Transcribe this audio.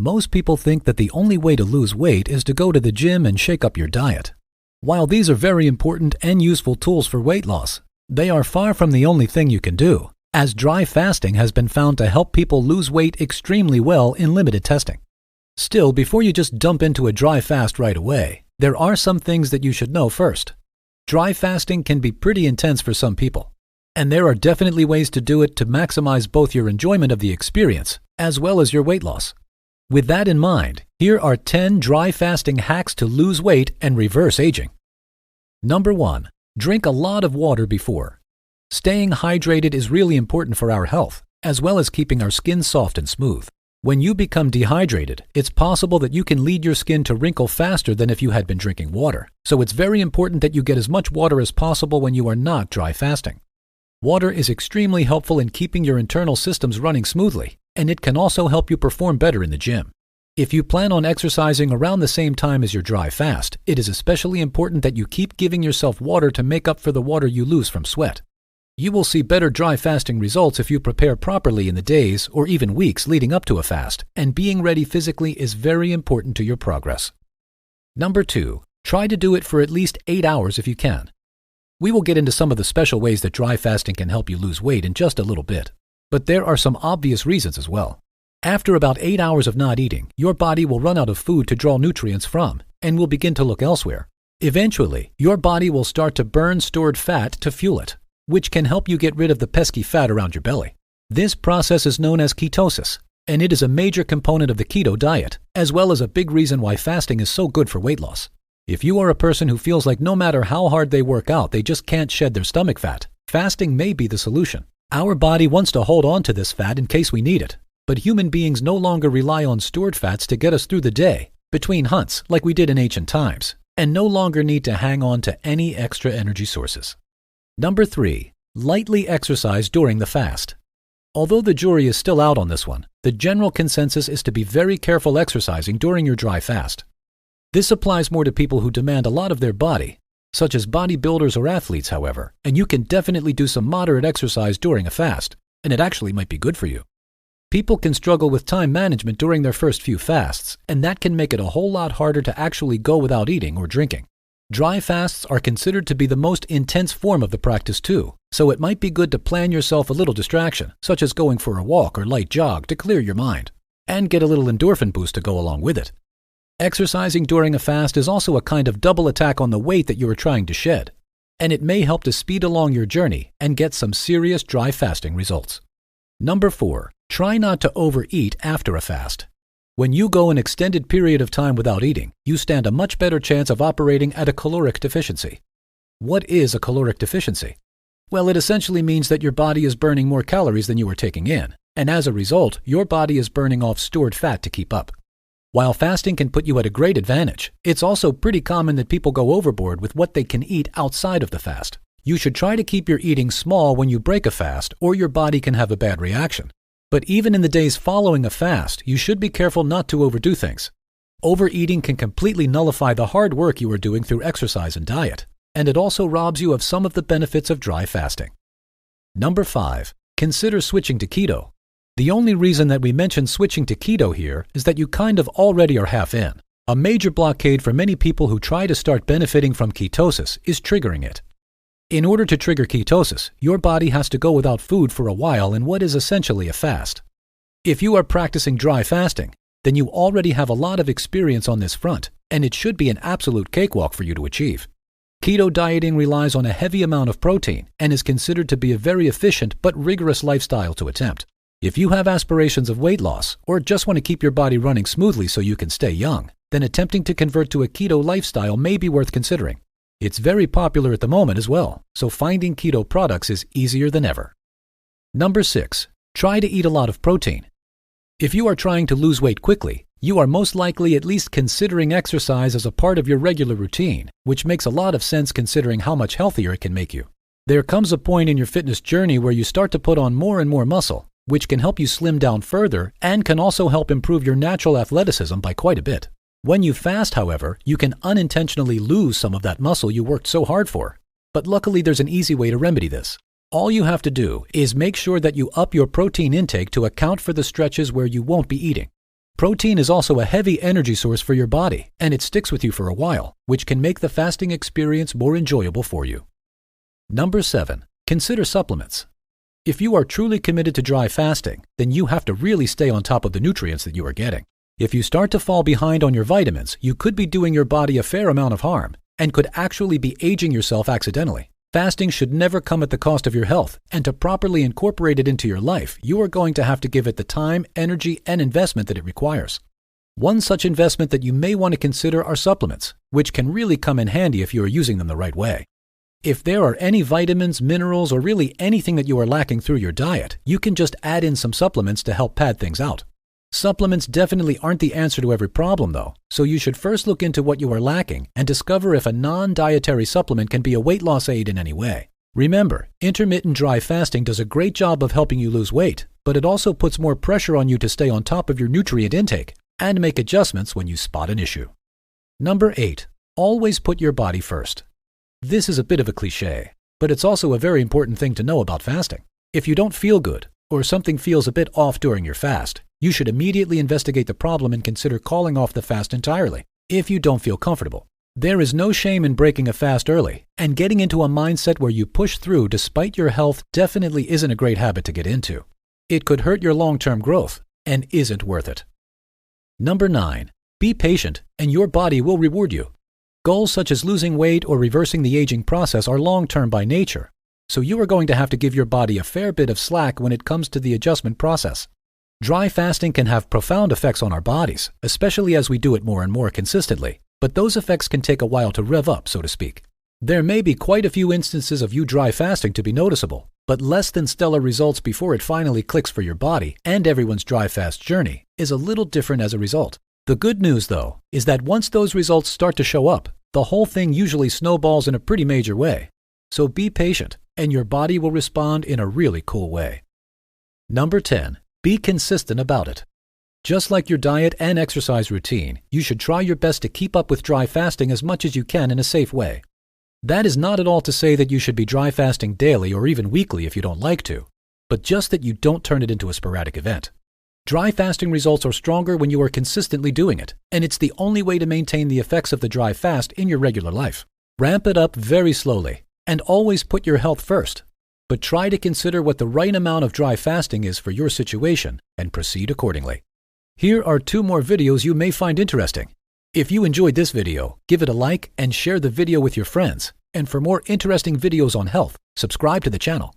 Most people think that the only way to lose weight is to go to the gym and shake up your diet. While these are very important and useful tools for weight loss, they are far from the only thing you can do, as dry fasting has been found to help people lose weight extremely well in limited testing. Still, before you just dump into a dry fast right away, there are some things that you should know first. Dry fasting can be pretty intense for some people, and there are definitely ways to do it to maximize both your enjoyment of the experience as well as your weight loss. With that in mind, here are 10 dry fasting hacks to lose weight and reverse aging. Number 1. Drink a lot of water before. Staying hydrated is really important for our health, as well as keeping our skin soft and smooth. When you become dehydrated, it's possible that you can lead your skin to wrinkle faster than if you had been drinking water. So it's very important that you get as much water as possible when you are not dry fasting. Water is extremely helpful in keeping your internal systems running smoothly, and it can also help you perform better in the gym. If you plan on exercising around the same time as your dry fast, it is especially important that you keep giving yourself water to make up for the water you lose from sweat. You will see better dry fasting results if you prepare properly in the days or even weeks leading up to a fast, and being ready physically is very important to your progress. Number 2. Try to do it for at least 8 hours if you can. We will get into some of the special ways that dry fasting can help you lose weight in just a little bit, but there are some obvious reasons as well. After about 8 hours of not eating, your body will run out of food to draw nutrients from and will begin to look elsewhere. Eventually, your body will start to burn stored fat to fuel it, which can help you get rid of the pesky fat around your belly. This process is known as ketosis, and it is a major component of the keto diet, as well as a big reason why fasting is so good for weight loss. If you are a person who feels like no matter how hard they work out, they just can't shed their stomach fat, fasting may be the solution. Our body wants to hold on to this fat in case we need it, but human beings no longer rely on stored fats to get us through the day, between hunts like we did in ancient times, and no longer need to hang on to any extra energy sources. Number 3. Lightly exercise during the fast. Although the jury is still out on this one, the general consensus is to be very careful exercising during your dry fast. This applies more to people who demand a lot of their body, such as bodybuilders or athletes, however, and you can definitely do some moderate exercise during a fast, and it actually might be good for you. People can struggle with time management during their first few fasts, and that can make it a whole lot harder to actually go without eating or drinking. Dry fasts are considered to be the most intense form of the practice too, so it might be good to plan yourself a little distraction, such as going for a walk or light jog to clear your mind, and get a little endorphin boost to go along with it. Exercising during a fast is also a kind of double attack on the weight that you are trying to shed, and it may help to speed along your journey and get some serious dry fasting results. Number 4. Try not to overeat after a fast. When you go an extended period of time without eating, you stand a much better chance of operating at a caloric deficiency. What is a caloric deficiency? Well, it essentially means that your body is burning more calories than you are taking in, and as a result, your body is burning off stored fat to keep up. While fasting can put you at a great advantage, it's also pretty common that people go overboard with what they can eat outside of the fast. You should try to keep your eating small when you break a fast, or your body can have a bad reaction. But even in the days following a fast, you should be careful not to overdo things. Overeating can completely nullify the hard work you are doing through exercise and diet, and it also robs you of some of the benefits of dry fasting. Number 5. Consider switching to keto. The only reason that we mention switching to keto here is that you kind of already are half in. A major blockade for many people who try to start benefiting from ketosis is triggering it. In order to trigger ketosis, your body has to go without food for a while in what is essentially a fast. If you are practicing dry fasting, then you already have a lot of experience on this front, and it should be an absolute cakewalk for you to achieve. Keto dieting relies on a heavy amount of protein and is considered to be a very efficient but rigorous lifestyle to attempt. If you have aspirations of weight loss or just want to keep your body running smoothly so you can stay young, then attempting to convert to a keto lifestyle may be worth considering. It's very popular at the moment as well, so finding keto products is easier than ever. Number 6. Try to eat a lot of protein. If you are trying to lose weight quickly, you are most likely at least considering exercise as a part of your regular routine, which makes a lot of sense considering how much healthier it can make you. There comes a point in your fitness journey where you start to put on more and more muscle, which can help you slim down further and can also help improve your natural athleticism by quite a bit. When you fast, however, you can unintentionally lose some of that muscle you worked so hard for. But luckily, there's an easy way to remedy this. All you have to do is make sure that you up your protein intake to account for the stretches where you won't be eating. Protein is also a heavy energy source for your body, and it sticks with you for a while, which can make the fasting experience more enjoyable for you. Number 7. Consider supplements. If you are truly committed to dry fasting, then you have to really stay on top of the nutrients that you are getting. If you start to fall behind on your vitamins, you could be doing your body a fair amount of harm and could actually be aging yourself accidentally. Fasting should never come at the cost of your health, and to properly incorporate it into your life, you are going to have to give it the time, energy, and investment that it requires. One such investment that you may want to consider are supplements, which can really come in handy if you are using them the right way. If there are any vitamins, minerals, or really anything that you are lacking through your diet, you can just add in some supplements to help pad things out. Supplements definitely aren't the answer to every problem though, so you should first look into what you are lacking and discover if a non-dietary supplement can be a weight loss aid in any way. Remember, intermittent dry fasting does a great job of helping you lose weight, but it also puts more pressure on you to stay on top of your nutrient intake and make adjustments when you spot an issue. Number 8. Always put your body first. This is a bit of a cliche, but it's also a very important thing to know about fasting. If you don't feel good, or something feels a bit off during your fast, you should immediately investigate the problem and consider calling off the fast entirely if you don't feel comfortable. There is no shame in breaking a fast early, and getting into a mindset where you push through despite your health definitely isn't a great habit to get into. It could hurt your long-term growth and isn't worth it. Number 9. Be patient and your body will reward you. Goals such as losing weight or reversing the aging process are long-term by nature, so you are going to have to give your body a fair bit of slack when it comes to the adjustment process. Dry fasting can have profound effects on our bodies, especially as we do it more and more consistently, but those effects can take a while to rev up, so to speak. There may be quite a few instances of you dry fasting to be noticeable, but less than stellar results before it finally clicks for your body, and everyone's dry fast journey is a little different as a result. The good news, though, is that once those results start to show up, the whole thing usually snowballs in a pretty major way. So be patient, and your body will respond in a really cool way. Number 10. Be consistent about it. Just like your diet and exercise routine, you should try your best to keep up with dry fasting as much as you can in a safe way. That is not at all to say that you should be dry fasting daily or even weekly if you don't like to, but just that you don't turn it into a sporadic event. Dry fasting results are stronger when you are consistently doing it, and it's the only way to maintain the effects of the dry fast in your regular life. Ramp it up very slowly, and always put your health first, but try to consider what the right amount of dry fasting is for your situation and proceed accordingly. Here are 2 more videos you may find interesting. If you enjoyed this video, give it a like and share the video with your friends. And for more interesting videos on health, subscribe to the channel.